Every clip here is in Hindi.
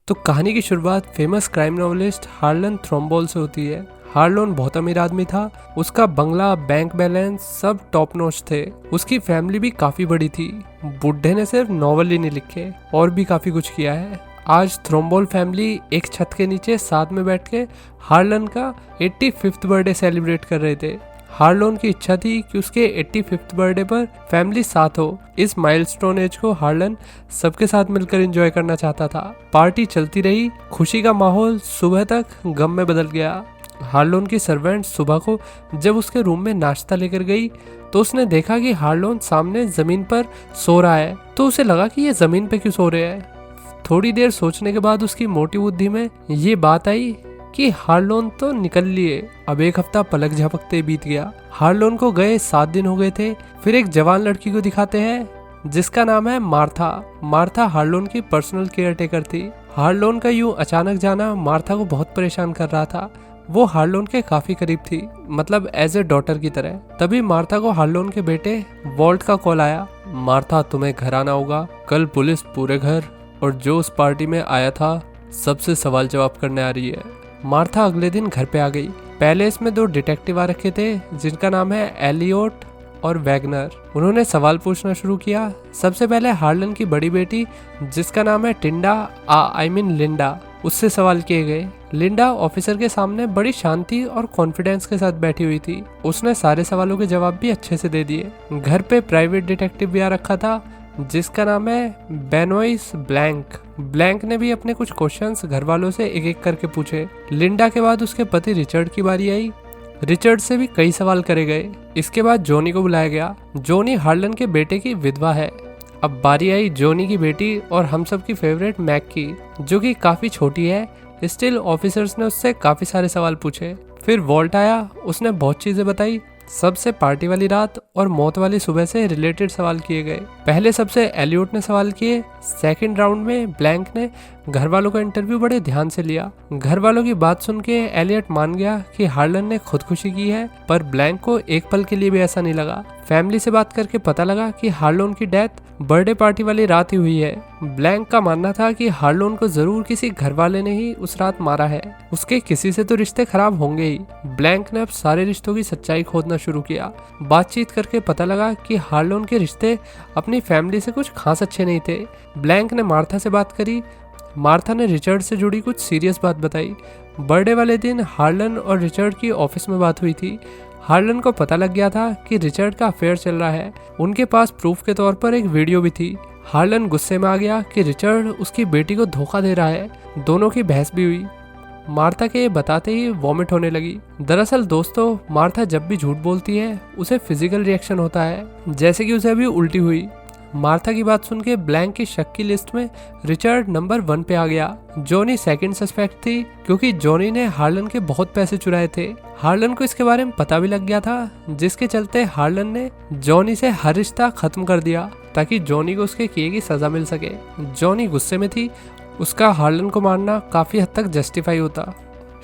तो कहानी की शुरुआत फेमस क्राइम नॉवेलिस्ट हार्लन थ्रोम्बोल से होती है। हार्लोन बहुत अमीर आदमी था। उसका बंगला, बैंक बैलेंस सब टॉप नॉच थे। उसकी फैमिली भी काफी बड़ी थी। बुढ़े ने सिर्फ नॉवल ही नहीं लिखे और भी काफी कुछ किया है। आज थ्रोम्बोल फैमिली एक छत के नीचे साथ में बैठ के हार्लन का 85th बर्थडे सेलिब्रेट कर रहे थे। हार्लोन की इच्छा थी कि उसके 85th बर्थडे पर फैमिली साथ हो। इस माइलस्टोन एज को हार्लन सबके साथ मिलकर एंजॉय करना चाहता था। पार्टी चलती रही। खुशी का माहौल सुबह तक गम में बदल गया। हार्लोन की सर्वेंट सुबह को जब उसके रूम में नाश्ता लेकर गई तो उसने देखा कि हार्लोन सामने जमीन पर सो रहा है। तो उसे लगा कि ये जमीन पे क्यों सो रहे हैं। थोड़ी देर सोचने के बाद उसकी मोटी बुद्धि में ये बात आई कि हार्लोन तो निकल लिए। अब एक हफ्ता पलक झपकते बीत गया। हार्लोन को गए 7 दिन हो गए थे। फिर एक जवान लड़की को दिखाते हैं जिसका नाम है मार्था। मार्था हार्लोन की पर्सनल केयर टेकर थी। हार्लोन का यूं अचानक जाना मार्था को बहुत परेशान कर रहा था। वो हार्लोन के काफी करीब थी, मतलब एज ए डॉटर की तरह। तभी मार्था को हार्लोन के बेटे वॉल्ट का कॉल आया। मार्था, तुम्हें घर आना होगा। कल पुलिस पूरे घर और जो उस पार्टी में आया था सबसे सवाल जवाब करने आ रही है। मार्था अगले दिन घर पे आ गई। पहले इसमें 2 डिटेक्टिव आ रखे थे जिनका नाम है एलियोट और वैगनर। उन्होंने सवाल पूछना शुरू किया। सबसे पहले हार्लन की बड़ी बेटी जिसका नाम है टिंडा आई मीन लिंडा, उससे सवाल किए गए। लिंडा ऑफिसर के सामने बड़ी शांति और कॉन्फिडेंस के साथ बैठी हुई थी। उसने सारे सवालों के जवाब भी अच्छे से दे दिए। घर पे प्राइवेट डिटेक्टिव भी आ रखा था जिसका नाम है बेनोइस ब्लैंक। ब्लैंक ने भी अपने कुछ क्वेश्चंस घर वालों से एक एक करके पूछे। लिंडा के बाद उसके पति रिचर्ड की बारी आई। रिचर्ड से भी कई सवाल करे गए। इसके बाद जॉनी को बुलाया गया। जॉनी हार्लन के बेटे की विधवा है। अब बारी आई जॉनी की बेटी और हम सब की फेवरेट मैक की, जो कि काफी छोटी है। स्टिल ऑफिसर्स ने उससे काफी सारे सवाल पूछे। फिर वॉल्ट आया। उसने बहुत चीजें बताई। सबसे पार्टी वाली रात और मौत वाली सुबह से रिलेटेड सवाल किए गए। पहले सबसे एलियोट ने सवाल किए। सेकंड राउंड में ब्लैंक ने घर वालों का इंटरव्यू बड़े ध्यान से लिया। घर वालों की बात सुन के एलियट मान गया कि हार्लन ने खुदकुशी की है, पर ब्लैंक को एक पल के लिए भी ऐसा नहीं लगा। फैमिली से बात करके पता लगा कि हार्लोन की डेथ बर्थडे पार्टी वाली रात ही हुई है। ब्लैंक का मानना था कि हार्लोन को जरूर किसी घर वाले ने ही उस रात मारा है। उसके किसी से तो रिश्ते खराब होंगे ही। ब्लैंक ने अब सारे रिश्तों की सच्चाई खोदना शुरू किया। बातचीत करके पता लगा कि हार्लोन के रिश्ते अपनी फैमिली से कुछ खास अच्छे नहीं थे। ब्लैंक ने मार्था से बात करी। मार्था ने रिचर्ड से जुड़ी कुछ सीरियस बात बताई। बर्थडे वाले दिन हार्लन और रिचर्ड की ऑफिस में बात हुई थी। हार्लन को पता लग गया था कि रिचर्ड का अफेयर चल रहा है। उनके पास प्रूफ के तौर पर एक वीडियो भी थी। हार्लन गुस्से में आ गया कि रिचर्ड उसकी बेटी को धोखा दे रहा है। दोनों की बहस भी हुई। मार्था के ये बताते ही वॉमिट होने लगी। दरअसल दोस्तों, मार्था जब भी झूठ बोलती है उसे फिजिकल रिएक्शन होता है, जैसे कि उसे अभी उल्टी हुई। मार्था की बात सुन के ब्लैंक की शक की लिस्ट में रिचर्ड नंबर 1 पे आ गया। जॉनी सेकंड सस्पेक्ट थी क्योंकि जॉनी ने हार्लन के बहुत पैसे चुराए थे। हार्लन को इसके बारे में पता भी लग गया था, जिसके चलते हार्लन ने जॉनी से हर रिश्ता खत्म कर दिया ताकि जॉनी को उसके किए की सजा मिल सके। जॉनी गुस्से में थी। उसका हार्लन को मारना काफी हद तक जस्टिफाई होता।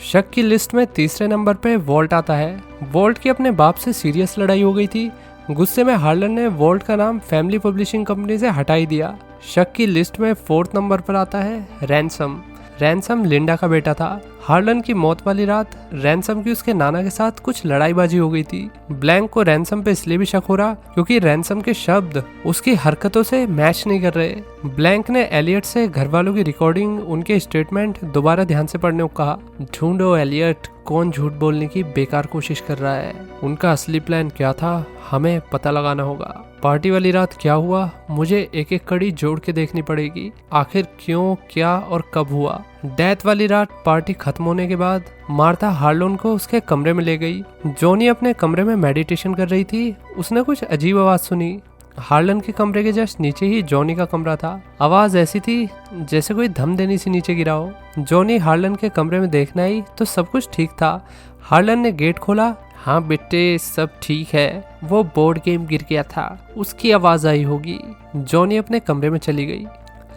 शक की लिस्ट में तीसरे नंबर पे वॉल्ट आता है। वॉल्ट की अपने बाप से सीरियस लड़ाई हो गई थी। गुस्से में हार्लन ने वॉल्ट का नाम फैमिली पब्लिशिंग कंपनी से हटा ही दिया। शक की लिस्ट में 4th नंबर पर आता है रैनसम। रैनसम लिंडा का बेटा था। हार्लन की मौत वाली रात रैनसम की उसके नाना के साथ कुछ लड़ाईबाजी हो गई थी। ब्लैंक को रैनसम पे इसलिए भी शक हो रहा क्योंकि रैनसम के शब्द उसकी हरकतों से मैच नहीं कर रहे। ब्लैंक ने एलियट से घर वालों की रिकॉर्डिंग, उनके स्टेटमेंट दोबारा ध्यान से पढ़ने को कहा। ढूंढो एलियट, कौन झूठ बोलने की बेकार कोशिश कर रहा है। उनका असली प्लान क्या था, हमें पता लगाना होगा। पार्टी वाली रात क्या हुआ, मुझे एक एक कड़ी जोड़ के देखनी पड़ेगी। आखिर क्यों, क्या और कब हुआ। डेथ वाली रात पार्टी खत्म होने के बाद मार्था हार्लोन को उसके कमरे में ले गई। जॉनी अपने कमरे में मेडिटेशन कर रही थी। उसने कुछ अजीब आवाज सुनी। हार्लन के कमरे के जस्ट नीचे ही जॉनी का कमरा था। आवाज ऐसी थी जैसे कोई धम देनी सी नीचे गिरा हो। जॉनी हार्लन के कमरे में देखने आई तो सब कुछ ठीक था। हार्लन ने गेट खोला। हाँ बेटे, सब ठीक है। वो बोर्ड गेम गिर गया था, उसकी आवाज आई होगी। जॉनी अपने कमरे में चली गई।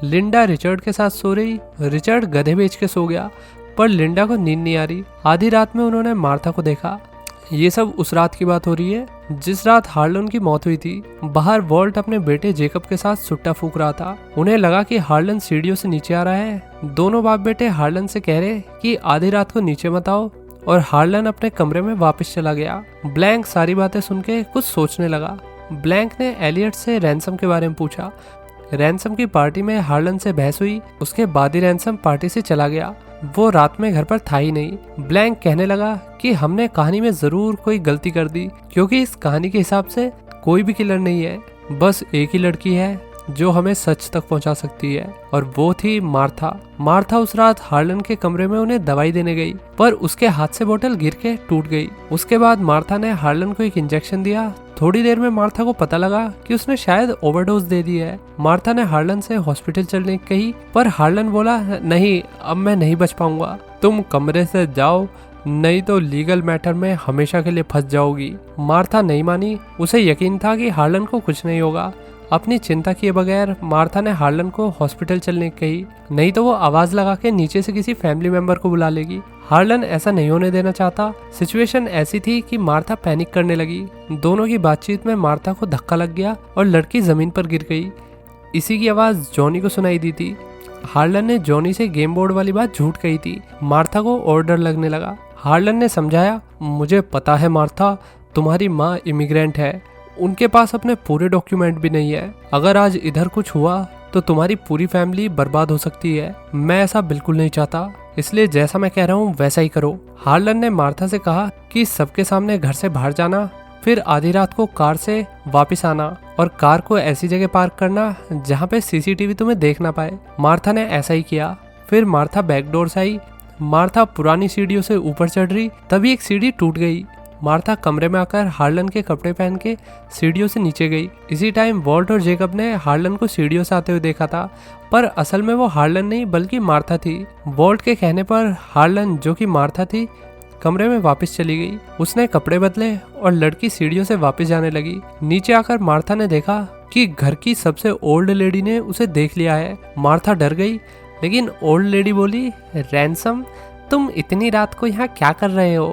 लिंडा रिचर्ड के साथ सो रही। रिचर्ड गधे बेच के सो गया, पर लिंडा को नींद नहीं आ रही। आधी रात में उन्होंने मार्था को देखा। ये सब उस रात की बात हो रही है जिस रात हार्लन की मौत हुई थी। बाहर वॉल्ट अपने बेटे जेकब के साथ सुट्टा फूंक रहा था। उन्हें लगा कि हार्लन सीढ़ियों से नीचे आ रहा है। दोनों बाप बेटे हार्लन से कह रहे कि आधी रात को नीचे मत आओ, और हार्लन अपने कमरे में वापस चला गया। ब्लैंक सारी बातें सुन के कुछ सोचने लगा। ब्लैंक ने एलियट से रैंसम के बारे में पूछा। रैंसम की पार्टी में हार्लन से बहस हुई, उसके बाद ही रैंसम पार्टी से चला गया। वो रात में घर पर था ही नहीं। ब्लैंक कहने लगा कि हमने कहानी में जरूर कोई गलती कर दी, क्योंकि इस कहानी के हिसाब से कोई भी किलर नहीं है, बस एक ही लड़की है जो हमें सच तक पहुंचा सकती है, और वो थी मार्था। मार्था उस रात हार्लन के कमरे में उन्हें दवाई देने गई, पर उसके हाथ से बोतल गिर के टूट गई। उसके बाद मार्था ने हार्लन को एक इंजेक्शन दिया। थोड़ी देर में मार्था को पता लगा कि उसने शायद ओवरडोज दे दी है। मार्था ने हार्लन से हॉस्पिटल चलने की कही, पर हार्लन बोला नहीं, अब मैं नहीं बच पाऊंगा, तुम कमरे से जाओ, नहीं तो लीगल मैटर में हमेशा के लिए फंस जाओगी। मार्था नहीं मानी। उसे यकीन था कि हार्लन को कुछ नहीं होगा। अपनी चिंता किए बगैर मार्था ने हार्लन को हॉस्पिटल चलने की कही, नहीं तो वो आवाज लगा के नीचे से किसी फैमिली मेंबर को बुला लेगी। हार्लन ऐसा नहीं होने देना चाहता। सिचुएशन ऐसी थी कि मार्था पैनिक करने लगी। दोनों की बातचीत में मार्था को धक्का लग गया और लड़की जमीन पर गिर गई। इसी की आवाज जॉनी को सुनाई दी थी। हार्लन ने जॉनी से गेम बोर्ड वाली बात झूठ कही थी। मार्था को और डर लगने लगा। हार्लन ने समझाया, मुझे पता है मार्था, तुम्हारी माँ इमिग्रेंट है, उनके पास अपने पूरे डॉक्यूमेंट भी नहीं है। अगर आज इधर कुछ हुआ तो तुम्हारी पूरी फैमिली बर्बाद हो सकती है। मैं ऐसा बिल्कुल नहीं चाहता, इसलिए जैसा मैं कह रहा हूँ वैसा ही करो। हार्लन ने मार्था से कहा कि सबके सामने घर से बाहर जाना, फिर आधी रात को कार से वापस आना, और कार को ऐसी जगह पार्क करना जहाँ पे सीसीटीवी तुम्हें देख ना पाए। मार्था ने ऐसा ही किया। फिर मार्था बैकडोर से आई। मार्था पुरानी सीढ़ियों से ऊपर चढ़ रही, तभी एक सीढ़ी टूट गई। मार्था कमरे में आकर हार्लन के कपड़े पहन के सीढ़ियों से नीचे गई। इसी टाइम वॉल्ट और जेकब ने हार्लन को सीढ़ियों से आते हुए देखा था, पर असल में वो हार्लन नहीं बल्कि मार्था थी। वॉल्ट के कहने पर हार्लन, जो कि मार्था थी, कमरे में वापस चली गई। उसने कपड़े बदले और लड़की सीढ़ियों से वापस जाने लगी। नीचे आकर मार्था ने देखा कि घर की सबसे ओल्ड लेडी ने उसे देख लिया है। मार्था डर गई, लेकिन ओल्ड लेडी बोली, रैंसम, तुम इतनी रात को यहाँ क्या कर रहे हो?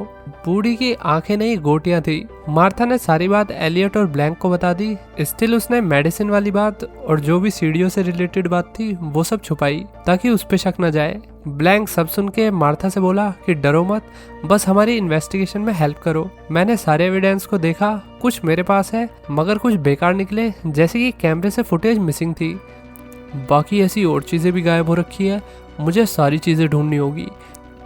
बूढ़ी की आंखें नहीं गोटियां थी। मार्था ने सारी बात एलियट और ब्लैंक को बता दी। स्टिल उसने मेडिसिन वाली बात और जो भी सीढ़ियों से रिलेटेड बात थी वो सब छुपाई, ताकि उस पे शक न जाए। ब्लैंक सब सुन के मार्था से बोला कि डरो मत, बस हमारी इन्वेस्टिगेशन में हेल्प करो। मैंने सारे एविडेंस को देखा, कुछ मेरे पास है मगर कुछ बेकार निकले, जैसे कि कैमरे से फुटेज मिसिंग थी। बाकी ऐसी और चीजें भी गायब हो रखी है। मुझे सारी चीजें ढूंढनी होगी।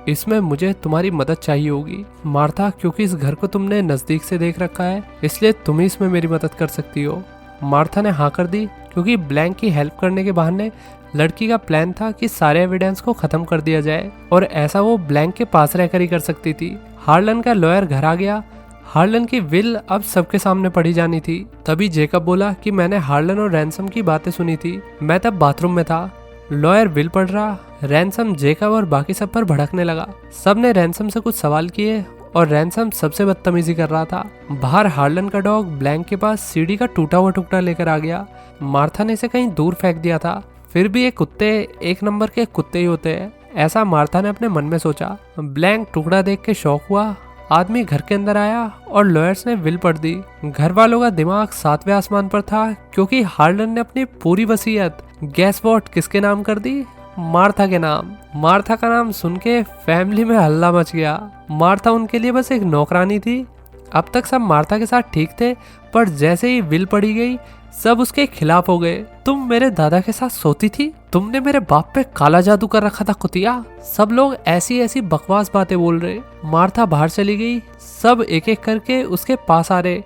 इसमें मुझे तुम्हारी मदद चाहिए होगी मार्था, क्योंकि इस घर को तुमने नजदीक से देख रखा है, इसलिए तुम ही इसमें मेरी मदद कर सकती हो। मार्था ने हाँ कर दी, क्योंकि ब्लैंक की हेल्प करने के बहाने लड़की का प्लान था कि सारे एविडेंस को खत्म कर दिया जाए, और ऐसा वो ब्लैंक के पास रहकर ही कर सकती थी। हार्लन का लॉयर घर आ गया। हार्लन की विल अब सबके सामने पढ़ी जानी थी। तभी जेकब बोला कि मैंने हार्लन और रैंसम की बातें सुनी थी, मैं तब बाथरूम में था। लॉयर विल पढ़ रहा। रैंसम, जेकब और बाकी सब पर भड़कने लगा। सब ने रैंसम से कुछ सवाल किए और रैंसम सबसे बदतमीजी कर रहा था। बाहर हार्लन का डॉग ब्लैंक के पास सीढ़ी का टूटा हुआ टुकड़ा लेकर आ गया। मार्था ने इसे कहीं दूर फेंक दिया था। फिर भी ये कुत्ते एक नंबर के कुत्ते ही होते हैं, ऐसा मार्था ने अपने मन में सोचा। ब्लैंक टुकड़ा देख के शौक हुआ। आदमी घर के अंदर आया और लॉयर्स ने विल पढ़ दी। घर वालों का दिमाग 7वें आसमान पर था, क्योंकि हार्लन ने अपनी पूरी वसीयत गैस वॉट किसके नाम कर दी? मार्था के नाम। मार्था का नाम सुन के फैमिली में हल्ला मच गया। मार्था उनके लिए बस एक नौकरानी थी। अब तक सब मार्था के साथ ठीक थे, पर जैसे ही विल पढ़ी गई सब उसके खिलाफ हो गए। तुम मेरे दादा के साथ सोती थी, तुमने मेरे बाप पे काला जादू कर रखा था कुतिया। सब लोग ऐसी ऐसी बकवास बातें बोल रहे। मार्था बाहर चली गई। सब एक एक करके उसके पास आ रहे।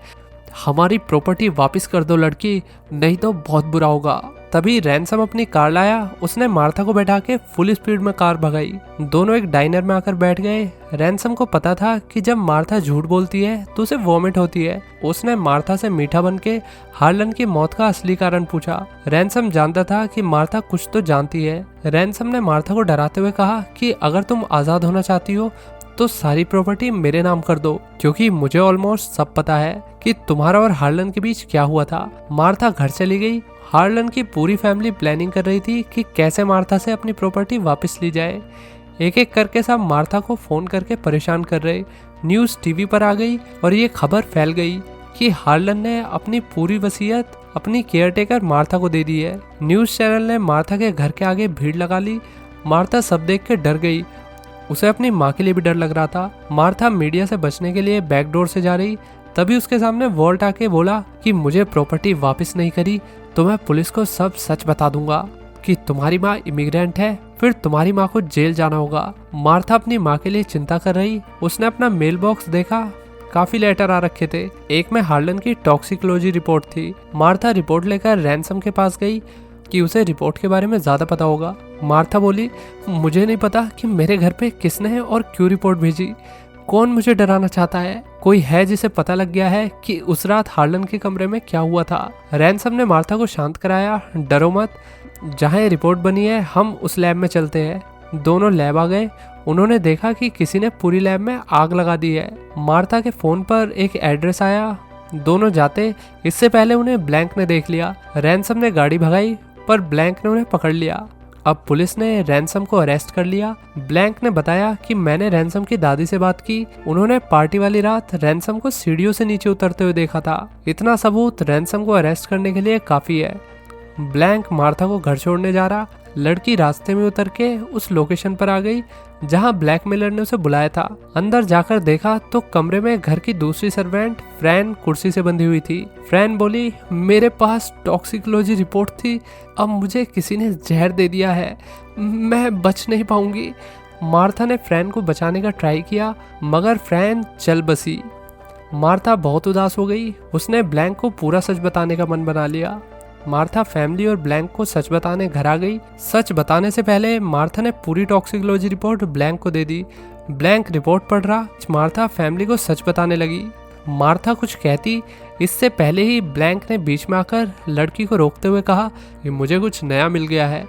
हमारी प्रॉपर्टी वापस कर दो लड़की, नहीं तो बहुत बुरा होगा। तभी रैंसम अपनी कार लाया। उसने मार्था को बैठा के फुल स्पीड में कार भगाई। दोनों एक डाइनर में आकर बैठ गए। रैंसम को पता था कि जब मार्था झूठ बोलती है तो उसे वॉमिट होती है। उसने मार्था से मीठा बन के हार्लन की मौत का असली कारण पूछा। रैंसम जानता था कि मार्था कुछ तो जानती है। रैंसम ने मार्था को डराते हुए कहा कि अगर तुम आजाद होना चाहती हो तो सारी प्रॉपर्टी मेरे नाम कर दो, क्योंकि मुझे ऑलमोस्ट सब पता है कि तुम्हारा और हार्लन के बीच क्या हुआ था। मार्था घर चली गई। हार्लन की पूरी फैमिली प्लानिंग कर रही थी कि कैसे मार्था से अपनी प्रॉपर्टी वापस ली जाए। एक एक करके सब मार्था को फोन करके परेशान कर रहे। न्यूज़ टीवी पर आ गई और ये खबर फैल गई कि हार्लन ने अपनी पूरी वसीयत अपनी केयरटेकर मार्था को दे दी है। न्यूज़ चैनल ने मार्था के घर के आगे भीड़ लगा ली। मार्था सब देख के डर गई। उसे अपनी माँ के लिए भी डर लग रहा था। मार्था मीडिया से बचने के लिए बैक डोर से जा रही, तभी उसके सामने वॉल्ट आके बोला कि मुझे प्रॉपर्टी वापस नहीं करी तो मैं पुलिस को सब सच बता दूंगा कि तुम्हारी माँ इमिग्रेंट है, फिर तुम्हारी माँ को जेल जाना होगा। मार्था अपनी माँ के लिए चिंता कर रही। उसने अपना मेल बॉक्स देखा, काफी लेटर आ रखे थे। एक में हार्लन की टॉक्सिकोलॉजी रिपोर्ट थी। मार्था रिपोर्ट लेकर रैनसम के पास गई कि उसे रिपोर्ट के बारे में ज्यादा पता होगा। मार्था बोली, मुझे नहीं पता कि मेरे घर पे किसने और क्यों रिपोर्ट भेजी। कौन मुझे डराना चाहता है? कोई है जिसे पता लग गया है कि उस रात हार्लन के कमरे में क्या हुआ था। रैनसम ने मार्था को शांत कराया, डरो मत, जहाँ ये रिपोर्ट बनी है हम उस लैब में चलते हैं। दोनों लैब आ गए। उन्होंने देखा कि किसी ने पूरी लैब में आग लगा दी है। मार्था के फोन पर एक एड्रेस आया। दोनों जाते, इससे पहले उन्हें ब्लैंक ने देख लिया। रैनसम ने गाड़ी भगाई पर ब्लैंक ने उन्हें पकड़ लिया। अब पुलिस ने रैनसम को अरेस्ट कर लिया। ब्लैंक ने बताया कि मैंने रैनसम की दादी से बात की। उन्होंने पार्टी वाली रात रैनसम को सीढ़ियों से नीचे उतरते हुए देखा था। इतना सबूत रैनसम को अरेस्ट करने के लिए काफी है। ब्लैंक मार्था को घर छोड़ने जा रहा। लड़की रास्ते में उतर के उस लोकेशन पर आ गई जहां ब्लैकमेलर ने उसे बुलाया था। अंदर जाकर देखा तो कमरे में घर की दूसरी सर्वेंट फ्रैन कुर्सी से बंधी हुई थी। फ्रैन बोली, मेरे पास टॉक्सिकोलॉजी रिपोर्ट थी, अब मुझे किसी ने जहर दे दिया है, मैं बच नहीं पाऊंगी। मार्था ने फ्रैन को बचाने का ट्राई किया मगर फ्रैन चल बसी। मार्था बहुत उदास हो गई। उसने ब्लैंक को पूरा सच बताने का मन बना लिया। मार्था फैमिली और ब्लैंक को सच बताने घर आ गई। सच बताने से पहले मार्था ने पूरी टॉक्सिकोलॉजी रिपोर्ट ब्लैंक को दे दी। ब्लैंक रिपोर्ट पढ़ रहा। मार्था फैमिली को सच बताने लगी। मार्था कुछ कहती इससे पहले ही ब्लैंक ने बीच में आकर लड़की को रोकते हुए कहा कि मुझे कुछ नया मिल गया है,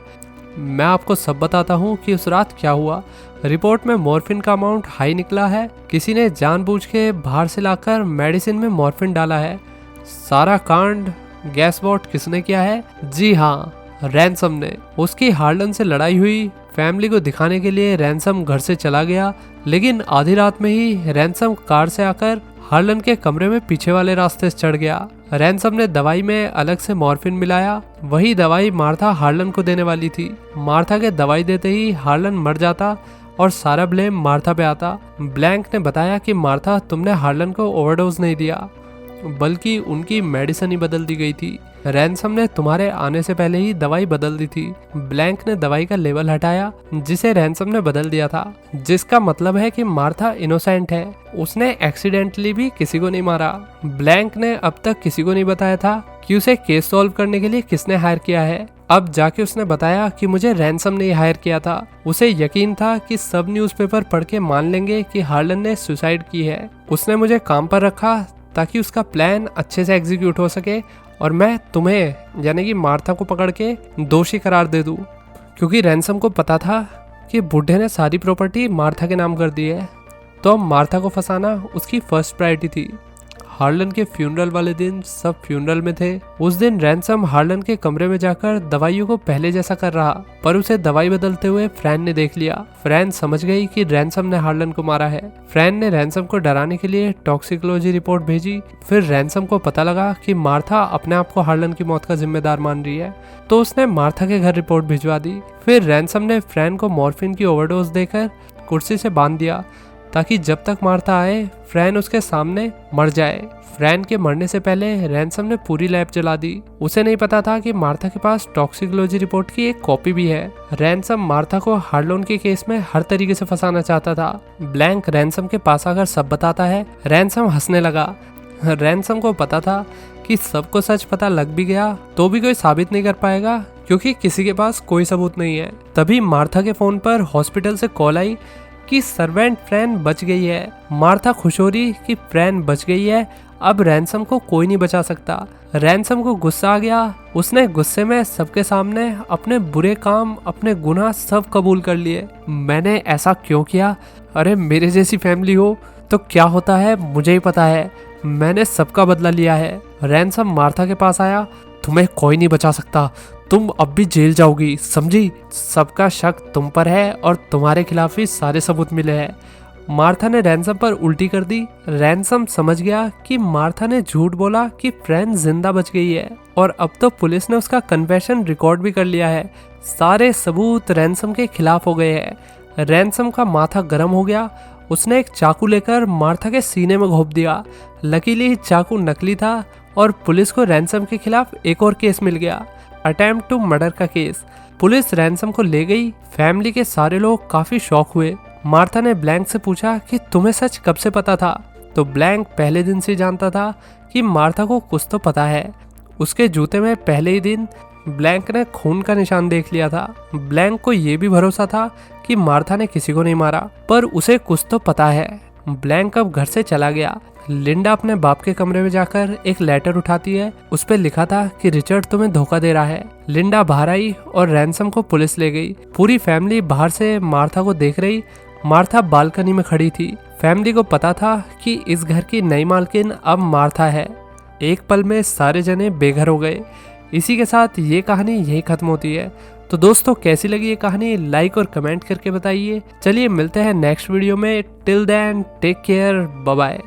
मैं आपको सब बताता हूँ कि उस रात क्या हुआ। रिपोर्ट में मॉर्फिन का अमाउंट हाई निकला है। किसी ने जानबूझ के बाहर से लाकर मेडिसिन में मॉर्फिन डाला है। सारा कांड गैस वॉट किसने किया है? जी हाँ, रैनसम ने। उसकी हार्लन से लड़ाई हुई। फैमिली को दिखाने के लिए रैनसम घर से चला गया, लेकिन आधी रात में ही रैनसम कार से आकर हार्लन के कमरे में पीछे वाले रास्ते से चढ़ गया। रैनसम ने दवाई में अलग से मॉर्फिन मिलाया। वही दवाई मार्था हार्लन को देने वाली थी। मार्था के दवाई देते ही हार्लन मर जाता और सारा ब्लेम मार्था पे आता। ब्लैंक ने बताया कि मार्था, तुमने हार्लन को ओवरडोज नहीं दिया बल्कि उनकी मेडिसिन ही बदल दी गई थी। रैनसम ने तुम्हारे आने से पहले ही दवाई बदल दी थी। ब्लैंक ने दवाई का लेवल हटाया जिसे रैनसम ने बदल दिया था, जिसका मतलब है कि मार्था इनोसेंट है। उसने एक्सीडेंटली भी किसी को नहीं मारा। ब्लैंक ने अब तक किसी को नहीं बताया था कि उसे केस सॉल्व करने के लिए किसने हायर किया है। अब जाके उसने बताया कि मुझे रैनसम ने हायर किया था। उसे यकीन था कि सब न्यूज़पेपर पढ़ के मान लेंगे कि हार्लन ने सुसाइड की है। उसने मुझे काम पर रखा ताकि उसका प्लान अच्छे से एग्जीक्यूट हो सके और मैं तुम्हें यानी कि मार्था को पकड़ के दोषी करार दे दूं, क्योंकि रैनसम को पता था कि बुढ़े ने सारी प्रॉपर्टी मार्था के नाम कर दी है। तो अब मार्था को फंसाना उसकी फर्स्ट प्रायोरिटी थी। हार्लन के फ्यूनरल वाले दिन सब फ्यूनरल में थे। उस दिन रैनसम हार्लन के कमरे में जाकर दवाइयों को पहले जैसा कर रहा, पर उसे दवाई बदलते हुए फ्रैन ने देख लिया। फ्रैन समझ गई कि रैनसम ने हार्लन को मारा है। फ्रैन ने रैनसम को डराने के लिए टॉक्सिकोलॉजी रिपोर्ट भेजी। फिर रैनसम को पता लगा कि मार्था अपने आप को हार्लन की मौत का जिम्मेदार मान रही है, तो उसने मार्था के घर रिपोर्ट भिजवा दी। फिर रैनसम ने फ्रैन को मॉर्फिन की ओवरडोज देकर कुर्सी से बांध दिया ताकि जब तक मार्था आए फ्रैन उसके सामने मर जाए। फ्रैन के मरने से पहले रैनसम ने पूरी लैब जला दी। उसे नहीं पता था कि मार्था के पास टॉक्सिकोलॉजी रिपोर्ट की एक कॉपी भी है। रैनसम मार्था को हार्लोन के केस में हर तरीके से फंसाना चाहता था। ब्लैंक रैनसम के पास आकर सब बताता है। रैनसम हंसने लगा। रैनसम को पता था कि सबको सच पता लग भी गया तो भी कोई साबित नहीं कर पाएगा, क्योंकि किसी के पास कोई सबूत नहीं है। तभी मार्था के फोन पर हॉस्पिटल से कॉल आई कि सर्वेंट फ्रैन बच गई है। मार्था खुश हो रही कि फ्रैन बच गई है, अब रैनसम को कोई नहीं बचा सकता। रैनसम को गुस्सा आ गया। उसने गुस्से में सबके सामने अपने बुरे काम, अपने गुनाह सब कबूल कर लिए। मैंने ऐसा क्यों किया? अरे मेरे जैसी फैमिली हो तो क्या होता है मुझे ही पता है। मैंने सबका बदला लिया है। रैनसम मार्था के पास आया। तुम्हें कोई नहीं बचा सकता, तुम अब भी जेल जाओगी, समझी? सबका शक तुम पर है और तुम्हारे खिलाफ ही सारे सबूत मिले हैं। मार्था ने रैनसम पर उल्टी कर दी। रैनसम समझ गया कि मार्था ने झूठ बोला कि फ्रैन जिंदा बच गई है और अब तो पुलिस ने उसका कन्फेशन रिकॉर्ड भी कर लिया है। सारे सबूत रैनसम के खिलाफ हो गए हैं। रैनसम का माथा गर्म हो गया। उसने एक चाकू लेकर मार्था के सीने में घोंप दिया। लकीली चाकू नकली था और पुलिस को रैनसम के खिलाफ एक और केस मिल गया, अटेम्प्ट टू मर्डर का केस। पुलिस रैनसम को ले गई। फैमिली के सारे लोग काफी शॉक हुए। मार्था ने ब्लैंक से पूछा कि तुम्हें सच कब से पता था? तो ब्लैंक पहले दिन से जानता था कि मार्था को कुछ तो पता है। उसके जूते में पहले ही दिन ब्लैंक ने खून का निशान देख लिया था। ब्लैंक को यह भी भरोसा था कि मार्था ने किसी को नहीं मारा, पर उसे कुछ तो पता है। ब्लैंक अब घर से चला गया। लिंडा अपने बाप के कमरे में जाकर एक लेटर उठाती है। उस पर लिखा था कि रिचर्ड तुम्हें धोखा दे रहा है। लिंडा बाहर आई और रैनसम को पुलिस ले गई। पूरी फैमिली बाहर से मार्था को देख रही। मार्था बालकनी में खड़ी थी। फैमिली को पता था कि इस घर की नई मालकिन अब मार्था है। एक पल में सारे जने बेघर हो गए। इसी के साथ ये कहानी यही खत्म होती है। तो दोस्तों, कैसी लगी ये कहानी लाइक और कमेंट करके बताइए। चलिए मिलते हैं नेक्स्ट वीडियो में। Till then take care, bye bye.